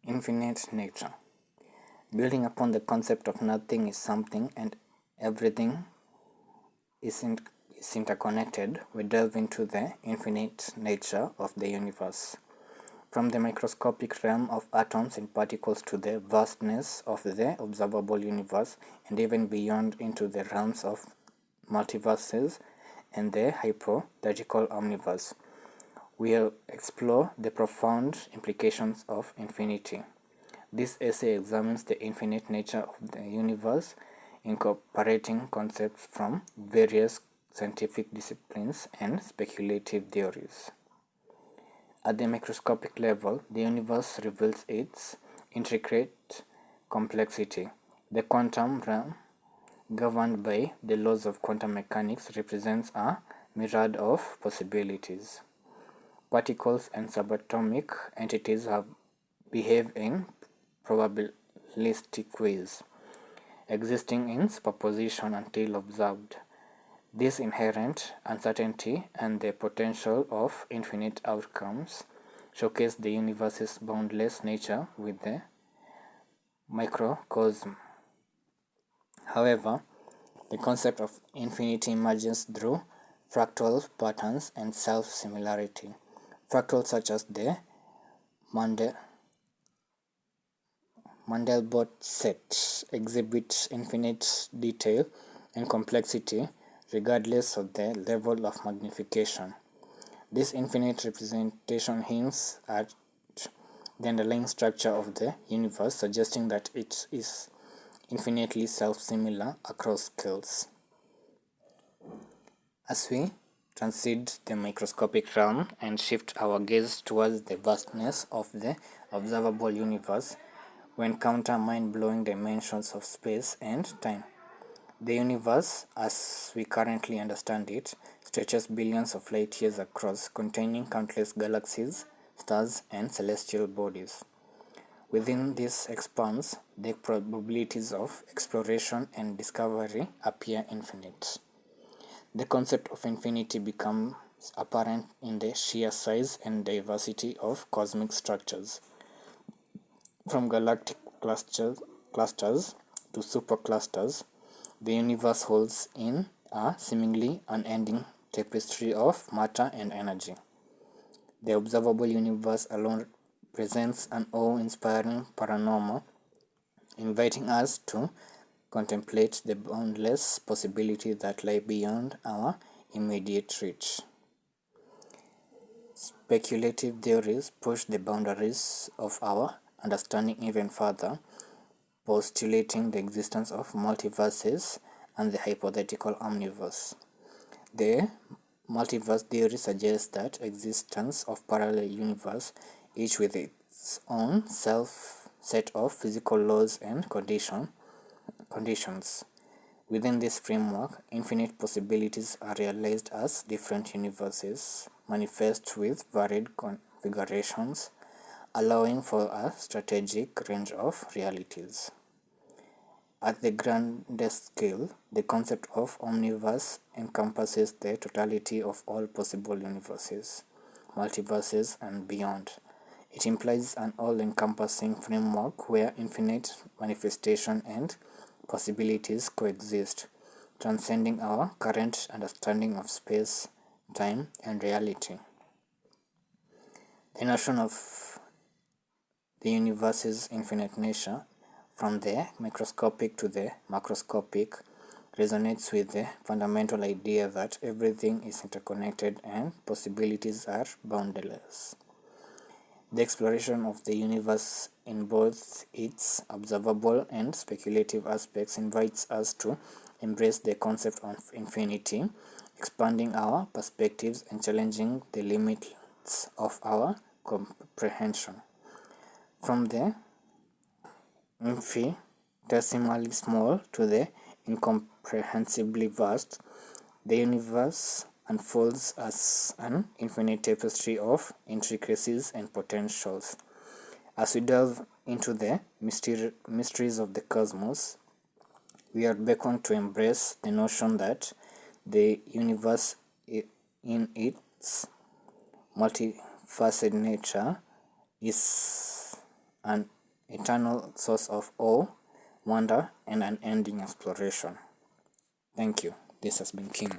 Infinite nature. Building upon the concept of nothing is something and everything is interconnected, we delve into the infinite nature of the universe. From the microscopic realm of atoms and particles to the vastness of the observable universe, and even beyond into the realms of multiverses and the hypothetical omniverse, we'll explore the profound implications of infinity. This essay examines the infinite nature of the universe, incorporating concepts from various scientific disciplines and speculative theories. At the microscopic level, the universe reveals its intricate complexity. The quantum realm, governed by the laws of quantum mechanics, represents a myriad of possibilities. Particles and subatomic entities behave in probabilistic ways, existing in superposition until observed. This inherent uncertainty and the potential of infinite outcomes showcase the universe's boundless nature with the microcosm. However, the concept of infinity emerges through fractal patterns and self-similarity. Fractals such as the Mandelbrot set exhibit infinite detail and complexity regardless of the level of magnification. This infinite representation hints at the underlying structure of the universe, suggesting that it is infinitely self-similar across scales. As we transit the microscopic realm and shift our gaze towards the vastness of the observable universe, we encounter mind-blowing dimensions of space and time. The universe, as we currently understand it, stretches billions of light years across, containing countless galaxies, stars, and celestial bodies. Within this expanse, the probabilities of exploration and discovery appear infinite. The concept of infinity becomes apparent in the sheer size and diversity of cosmic structures. From galactic clusters to superclusters, the universe holds in a seemingly unending tapestry of matter and energy. The observable universe alone presents an awe-inspiring panorama, inviting us to contemplate the boundless possibilities that lie beyond our immediate reach. Speculative theories push the boundaries of our understanding even further, postulating the existence of multiverses and the hypothetical omniverse. The multiverse theory suggests that existence of parallel universes, each with its own set of physical laws and conditions. Within this framework, infinite possibilities are realized as different universes manifest with varied configurations, allowing for a strategic range of realities. At the grandest scale, the concept of omniverse encompasses the totality of all possible universes, multiverses, and beyond. It implies an all-encompassing framework where infinite manifestation and possibilities coexist, transcending our current understanding of space, time, and reality. The notion of the universe's infinite nature, from the microscopic to the macroscopic, resonates with the fundamental idea that everything is interconnected and possibilities are boundless. The exploration of the universe in both its observable and speculative aspects invites us to embrace the concept of infinity, expanding our perspectives and challenging the limits of our comprehension. From the infinitesimally small to the incomprehensibly vast, the universe unfolds as an infinite tapestry of intricacies and potentials. As we delve into the mysteries of the cosmos, we are beckoned to embrace the notion that the universe, in its multifaceted nature, is an eternal source of awe, wonder, and unending exploration. Thank you. This has been Kim.